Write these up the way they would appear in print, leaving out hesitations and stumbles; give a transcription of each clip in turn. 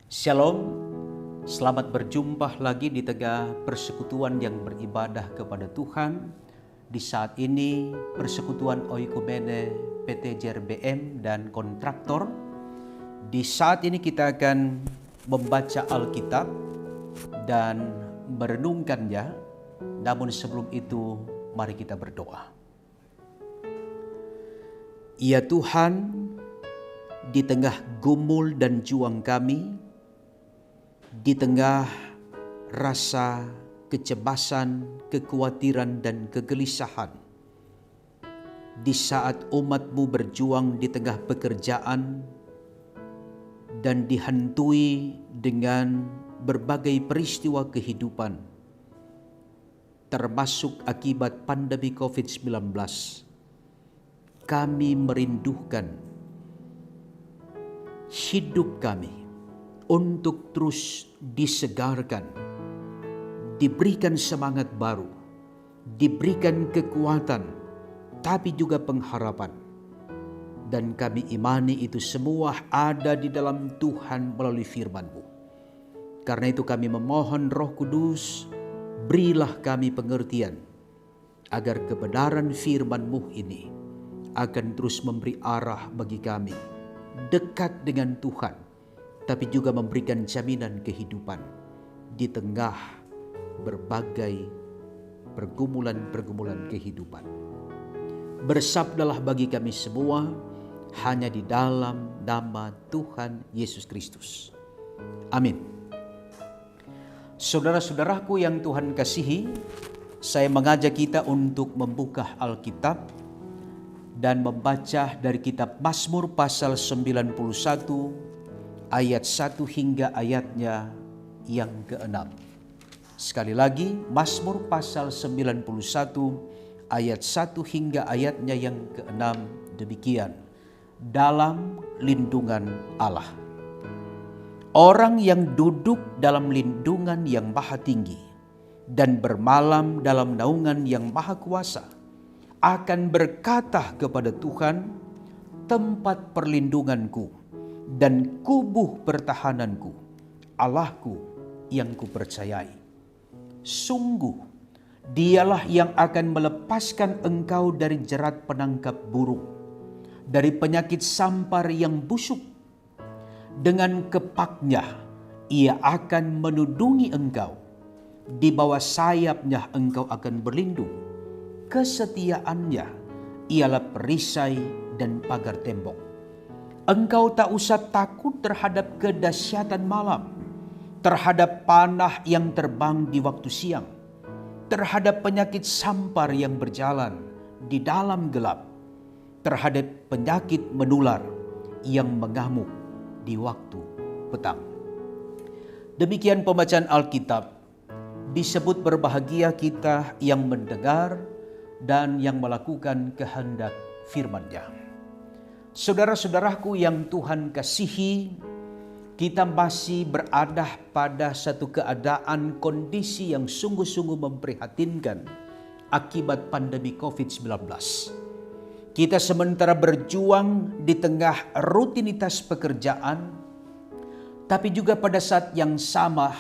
Shalom, selamat berjumpa lagi di tengah persekutuan yang beribadah kepada Tuhan. Di saat ini persekutuan Oikumene PT JRBM dan kontraktor. Di saat ini kita akan membaca Alkitab dan merenungkannya. Namun sebelum itu mari kita berdoa. Ya Tuhan, di tengah gumul dan juang kami, di tengah rasa kecemasan, kekhawatiran, dan kegelisahan, di saat umat-Mu berjuang di tengah pekerjaan dan dihantui dengan berbagai peristiwa kehidupan, termasuk akibat pandemi COVID-19, kami merindukan hidup kami untuk terus disegarkan, diberikan semangat baru, diberikan kekuatan, tapi juga pengharapan. Dan kami imani itu semua ada di dalam Tuhan melalui firman-Mu. Karena itu kami memohon Roh Kudus, berilah kami pengertian, agar kebenaran firman-Mu ini akan terus memberi arah bagi kami, dekat dengan Tuhan, tapi juga memberikan jaminan kehidupan di tengah berbagai pergumulan-pergumulan kehidupan. Bersabdalah bagi kami semua hanya di dalam nama Tuhan Yesus Kristus. Amin. Saudara-saudaraku yang Tuhan kasihi, saya mengajak kita untuk membuka Alkitab dan membaca dari kitab Mazmur pasal 91 ayat 1 hingga ayatnya yang ke-6. Sekali lagi, Mazmur pasal 91 ayat 1 hingga ayatnya yang ke-6 demikian. Dalam lindungan Allah. Orang yang duduk dalam lindungan yang maha tinggi dan bermalam dalam naungan yang maha kuasa akan berkata kepada Tuhan, tempat perlindunganku dan kubuh pertahananku, Allahku yang kupercayai. Sungguh, dialah yang akan melepaskan engkau dari jerat penangkap burung, dari penyakit sampar yang busuk. Dengan kepaknya, ia akan menudungi engkau. Di bawah sayapnya engkau akan berlindung. Kesetiaannya ialah perisai dan pagar tembok. Engkau tak usah takut terhadap kedahsyatan malam, terhadap panah yang terbang di waktu siang, terhadap penyakit sampar yang berjalan di dalam gelap, terhadap penyakit menular yang mengamuk di waktu petang. Demikian pembacaan Alkitab. Disebut berbahagia kita yang mendengar dan yang melakukan kehendak firman-Nya. Saudara-saudaraku yang Tuhan kasihi, kita masih berada pada satu keadaan kondisi yang sungguh-sungguh memprihatinkan akibat pandemi COVID-19. Kita sementara berjuang di tengah rutinitas pekerjaan, tapi juga pada saat yang sama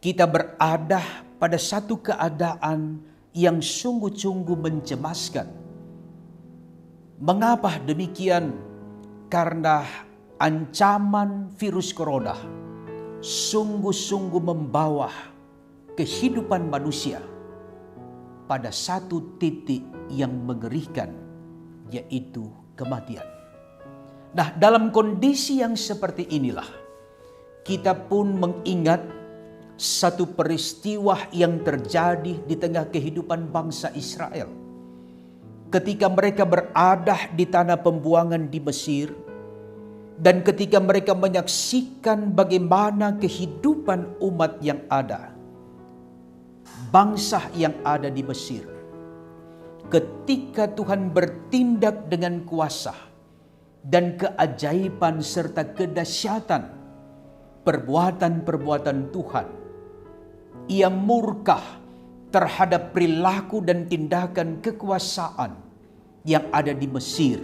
kita berada pada satu keadaan yang sungguh-sungguh mencemaskan. Mengapa demikian? Karena ancaman virus corona sungguh-sungguh membawa kehidupan manusia pada satu titik yang mengerikan, yaitu kematian. Nah, dalam kondisi yang seperti inilah, kita pun mengingat satu peristiwa yang terjadi di tengah kehidupan bangsa Israel. Ketika mereka berada di tanah pembuangan di Mesir, dan ketika mereka menyaksikan bagaimana kehidupan umat yang ada, bangsa yang ada di Mesir, ketika Tuhan bertindak dengan kuasa dan keajaiban serta kedahsyatan perbuatan-perbuatan Tuhan, Ia murka terhadap perilaku dan tindakan kekuasaan yang ada di Mesir,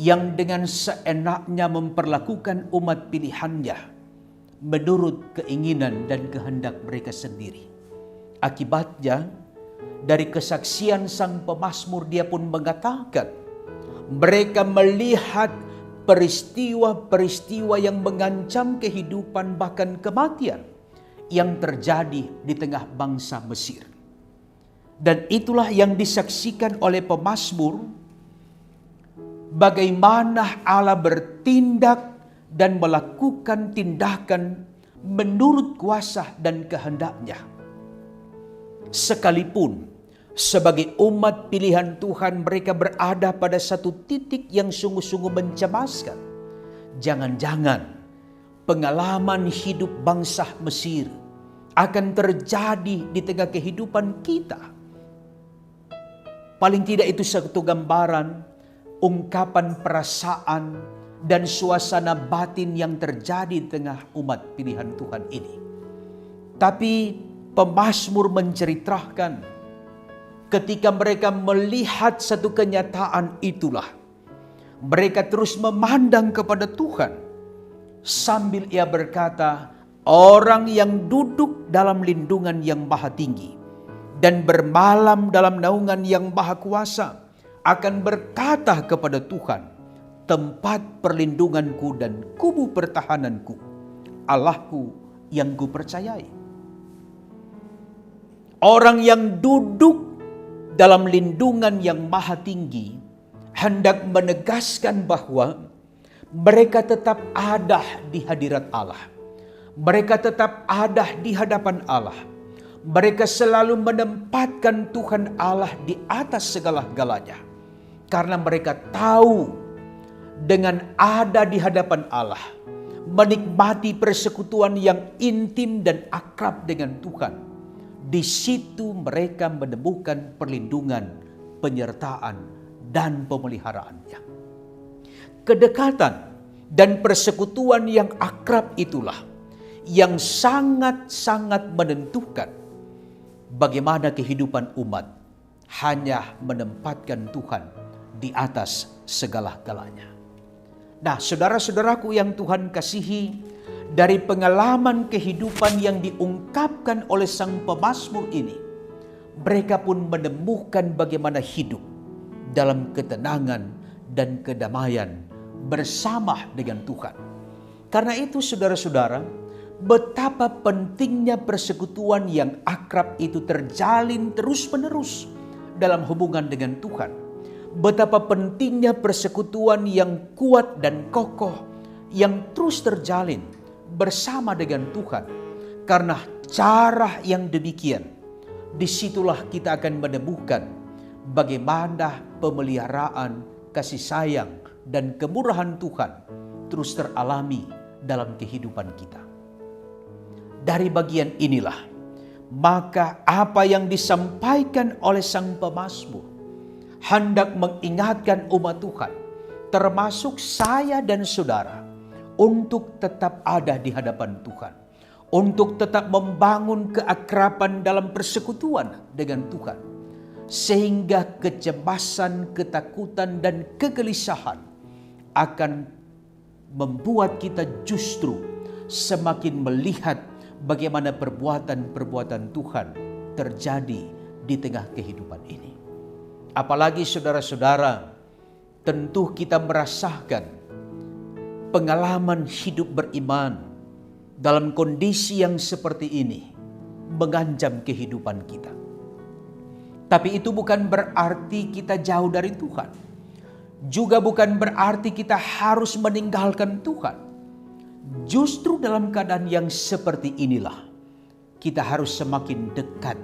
yang dengan seenaknya memperlakukan umat pilihannya menurut keinginan dan kehendak mereka sendiri. Akibatnya, dari kesaksian sang pemazmur dia pun mengatakan, mereka melihat peristiwa-peristiwa yang mengancam kehidupan bahkan kematian yang terjadi di tengah bangsa Mesir. Dan itulah yang disaksikan oleh pemazmur, bagaimana Allah bertindak dan melakukan tindakan menurut kuasa dan kehendaknya. Sekalipun sebagai umat pilihan Tuhan mereka berada pada satu titik yang sungguh-sungguh mencemaskan. Jangan-jangan pengalaman hidup bangsa Mesir akan terjadi di tengah kehidupan kita. Paling tidak itu satu gambaran, ungkapan perasaan dan suasana batin yang terjadi di tengah umat pilihan Tuhan ini. Tapi pemazmur menceritakan ketika mereka melihat satu kenyataan itulah, mereka terus memandang kepada Tuhan sambil ia berkata, orang yang duduk dalam lindungan yang maha tinggi dan bermalam dalam naungan yang maha kuasa akan berkata kepada Tuhan, tempat perlindunganku dan kubu pertahananku, Allahku yang kupercayai. Orang yang duduk dalam lindungan yang maha tinggi hendak menegaskan bahwa mereka tetap ada di hadirat Allah. Mereka tetap ada di hadapan Allah. Mereka selalu menempatkan Tuhan Allah di atas segala-galanya. Karena mereka tahu dengan ada di hadapan Allah, menikmati persekutuan yang intim dan akrab dengan Tuhan, di situ mereka menemukan perlindungan, penyertaan, dan pemeliharaannya. Kedekatan dan persekutuan yang akrab itulah yang sangat-sangat menentukan bagaimana kehidupan umat hanya menempatkan Tuhan di atas segala-galanya. Nah, saudara-saudaraku yang Tuhan kasihi, dari pengalaman kehidupan yang diungkapkan oleh sang pemazmur ini, mereka pun menemukan bagaimana hidup dalam ketenangan dan kedamaian bersama dengan Tuhan. Karena itu saudara-saudara, betapa pentingnya persekutuan yang akrab itu terjalin terus-menerus dalam hubungan dengan Tuhan. Betapa pentingnya persekutuan yang kuat dan kokoh yang terus terjalin bersama dengan Tuhan. Karena cara yang demikian, disitulah kita akan menemukan bagaimana pemeliharaan, kasih sayang, dan kemurahan Tuhan terus teralami dalam kehidupan kita. Dari bagian inilah, maka apa yang disampaikan oleh sang pemazmur hendak mengingatkan umat Tuhan, termasuk saya dan saudara, untuk tetap ada di hadapan Tuhan, untuk tetap membangun keakraban dalam persekutuan dengan Tuhan, sehingga kecemasan, ketakutan, dan kegelisahan akan membuat kita justru semakin melihat bagaimana perbuatan-perbuatan Tuhan terjadi di tengah kehidupan ini. Apalagi saudara-saudara, tentu kita merasakan pengalaman hidup beriman dalam kondisi yang seperti ini mengancam kehidupan kita. Tapi itu bukan berarti kita jauh dari Tuhan. Juga bukan berarti kita harus meninggalkan Tuhan. Justru dalam keadaan yang seperti inilah kita harus semakin dekat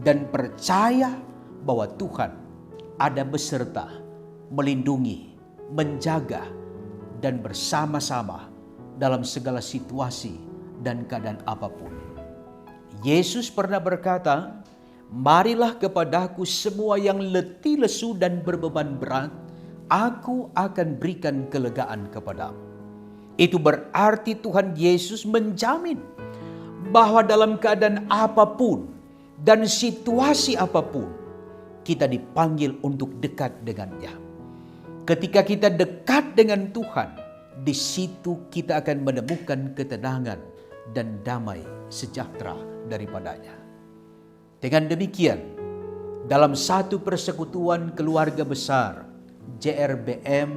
dan percaya bahwa Tuhan ada beserta, melindungi, menjaga, dan bersama-sama dalam segala situasi dan keadaan apapun. Yesus pernah berkata, marilah kepadaku semua yang letih lesu dan berbeban berat, aku akan berikan kelegaan kepadamu. Itu berarti Tuhan Yesus menjamin bahwa dalam keadaan apapun dan situasi apapun, kita dipanggil untuk dekat dengannya. Ketika kita dekat dengan Tuhan, Di situ kita akan menemukan ketenangan dan damai sejahtera daripadanya. Dengan demikian, dalam satu persekutuan keluarga besar, JRBM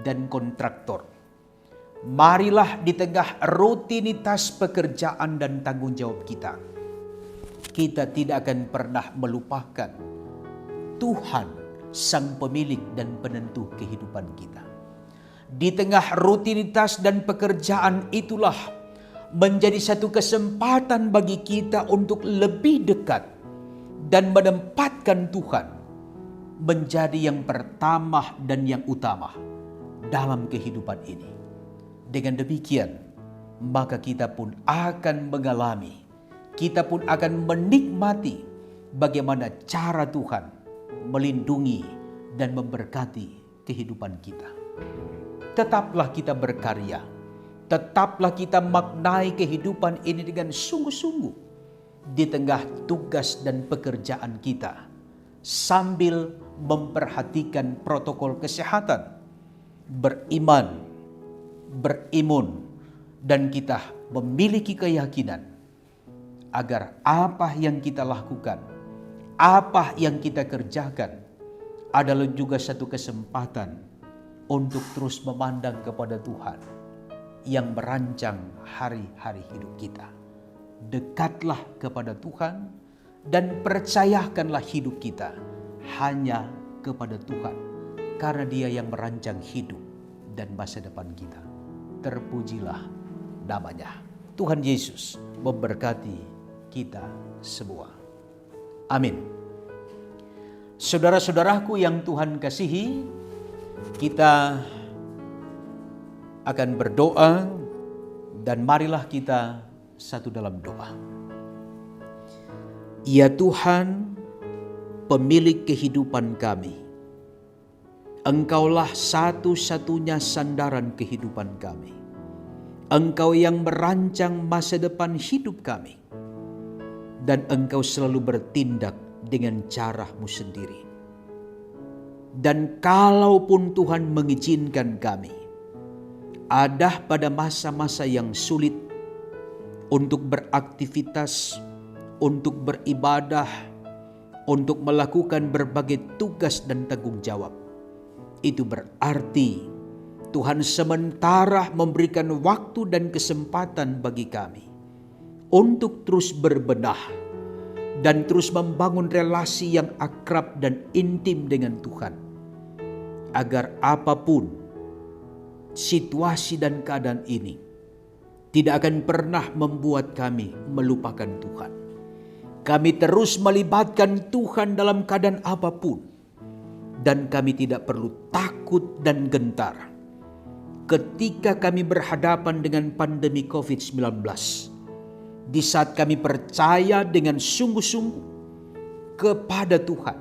dan kontraktor, marilah di tengah rutinitas pekerjaan dan tanggung jawab kita tidak akan pernah melupakan Tuhan, Sang Pemilik dan Penentu kehidupan kita. Di tengah rutinitas dan pekerjaan itulah menjadi satu kesempatan bagi kita untuk lebih dekat dan menempatkan Tuhan menjadi yang pertama dan yang utama dalam kehidupan ini. Dengan demikian, maka kita pun akan mengalami, kita pun akan menikmati bagaimana cara Tuhan melindungi dan memberkati kehidupan kita. Tetaplah kita berkarya, tetaplah kita maknai kehidupan ini dengan sungguh-sungguh di tengah tugas dan pekerjaan kita, sambil memperhatikan protokol kesehatan, beriman, berimun, dan kita memiliki keyakinan agar apa yang kita lakukan, apa yang kita kerjakan adalah juga satu kesempatan untuk terus memandang kepada Tuhan yang merancang hari-hari hidup kita. Dekatlah kepada Tuhan dan percayakanlah hidup kita hanya kepada Tuhan, karena Dia yang merancang hidup dan masa depan kita. Terpujilah namanya. Tuhan Yesus memberkati kita semua. Amin. Saudara-saudaraku yang Tuhan kasihi, kita akan berdoa dan marilah kita satu dalam doa. Ya Tuhan, pemilik kehidupan kami, Engkaulah satu-satunya sandaran kehidupan kami. Engkau yang merancang masa depan hidup kami. Dan Engkau selalu bertindak dengan cara-Mu sendiri. Dan kalaupun Tuhan mengizinkan kami ada pada masa-masa yang sulit untuk beraktivitas, untuk beribadah, untuk melakukan berbagai tugas dan tanggung jawab, itu berarti Tuhan sementara memberikan waktu dan kesempatan bagi kami untuk terus berbenah dan terus membangun relasi yang akrab dan intim dengan Tuhan, agar apapun situasi dan keadaan ini tidak akan pernah membuat kami melupakan Tuhan. Kami terus melibatkan Tuhan dalam keadaan apapun, dan kami tidak perlu takut dan gentar ketika kami berhadapan dengan pandemi COVID-19. Di saat kami percaya dengan sungguh-sungguh kepada Tuhan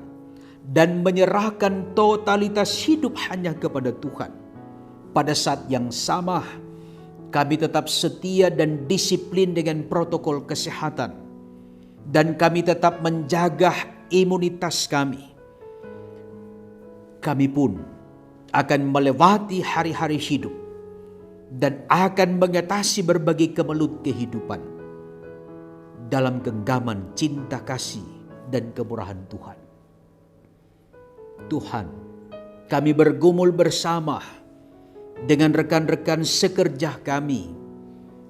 dan menyerahkan totalitas hidup hanya kepada Tuhan, pada saat yang sama kami tetap setia dan disiplin dengan protokol kesehatan, dan kami tetap menjaga imunitas kami. Kami pun akan melewati hari-hari hidup dan akan mengatasi berbagai kemelut kehidupan dalam genggaman cinta kasih dan kemurahan Tuhan. Tuhan, kami bergumul bersama dengan rekan-rekan sekerja kami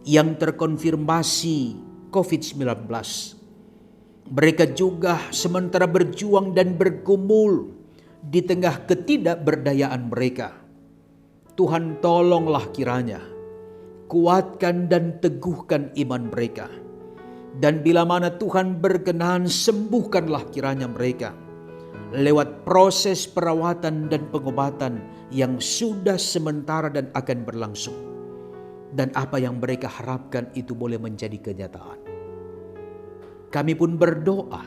yang terkonfirmasi COVID-19. Mereka juga sementara berjuang dan bergumul di tengah ketidakberdayaan mereka. Tuhan, tolonglah kiranya, kuatkan dan teguhkan iman mereka. Dan bila mana Tuhan berkenan, sembuhkanlah kiranya mereka lewat proses perawatan dan pengobatan yang sudah sementara dan akan berlangsung. Dan apa yang mereka harapkan itu boleh menjadi kenyataan. Kami pun berdoa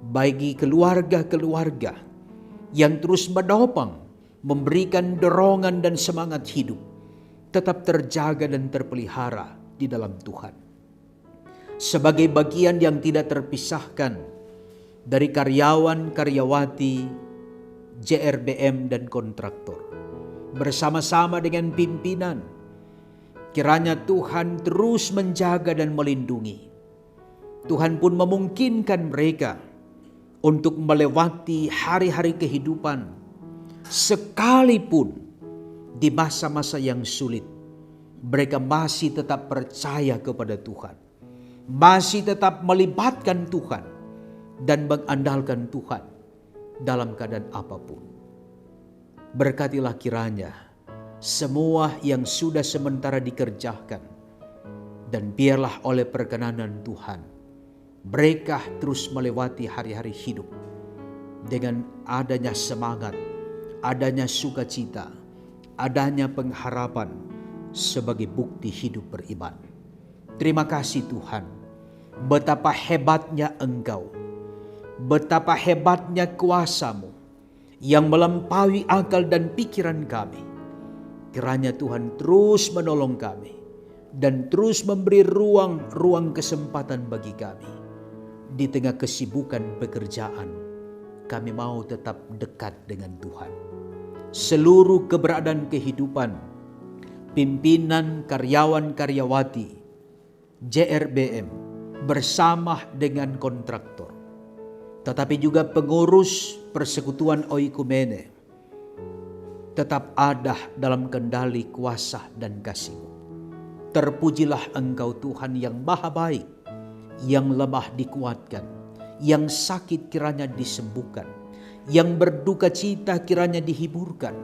bagi keluarga-keluarga yang terus menopang, memberikan dorongan dan semangat hidup, tetap terjaga dan terpelihara di dalam Tuhan. Sebagai bagian yang tidak terpisahkan dari karyawan-karyawati JRBM dan kontraktor, bersama-sama dengan pimpinan. Kiranya Tuhan terus menjaga dan melindungi. Tuhan pun memungkinkan mereka untuk melewati hari-hari kehidupan, sekalipun di masa-masa yang sulit, mereka masih tetap percaya kepada Tuhan, masih tetap melibatkan Tuhan dan mengandalkan Tuhan dalam keadaan apapun. Berkatilah kiranya semua yang sudah sementara dikerjakan, dan biarlah oleh perkenanan Tuhan mereka terus melewati hari-hari hidup dengan adanya semangat, adanya sukacita, adanya pengharapan sebagai bukti hidup beriman. Terima kasih Tuhan, betapa hebatnya Engkau, betapa hebatnya kuasa-Mu yang melampaui akal dan pikiran kami. Kiranya Tuhan terus menolong kami dan terus memberi ruang kesempatan bagi kami. Di tengah kesibukan pekerjaan, kami mau tetap dekat dengan Tuhan. Seluruh keberadaan kehidupan, pimpinan, karyawan-karyawati JRBM bersama dengan kontraktor, tetapi juga pengurus persekutuan Oikumene, tetap ada dalam kendali kuasa dan kasih-Mu. Terpujilah Engkau Tuhan yang maha baik, yang lemah dikuatkan, yang sakit kiranya disembuhkan, yang berduka cita kiranya dihiburkan,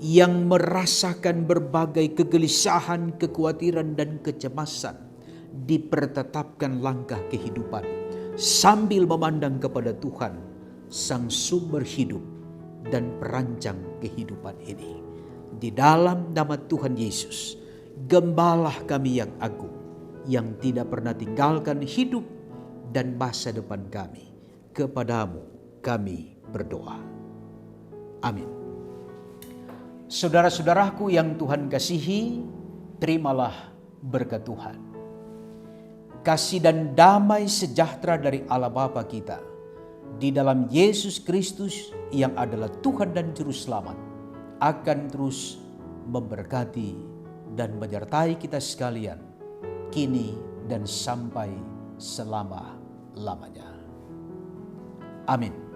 yang merasakan berbagai kegelisahan, kekhawatiran dan kecemasan, dipertetapkan langkah kehidupan sambil memandang kepada Tuhan, Sang Sumber hidup dan perancang kehidupan ini. Di dalam nama Tuhan Yesus, Gembalah kami yang agung, yang tidak pernah tinggalkan hidup dan masa depan kami. Kepadamu kami berdoa. Amin. Saudara-saudaraku yang Tuhan kasihi, terimalah berkat Tuhan. Kasih dan damai sejahtera dari Allah Bapa kita di dalam Yesus Kristus yang adalah Tuhan dan Juru Selamat akan terus memberkati dan menyertai kita sekalian kini dan sampai selama-lamanya. Amin.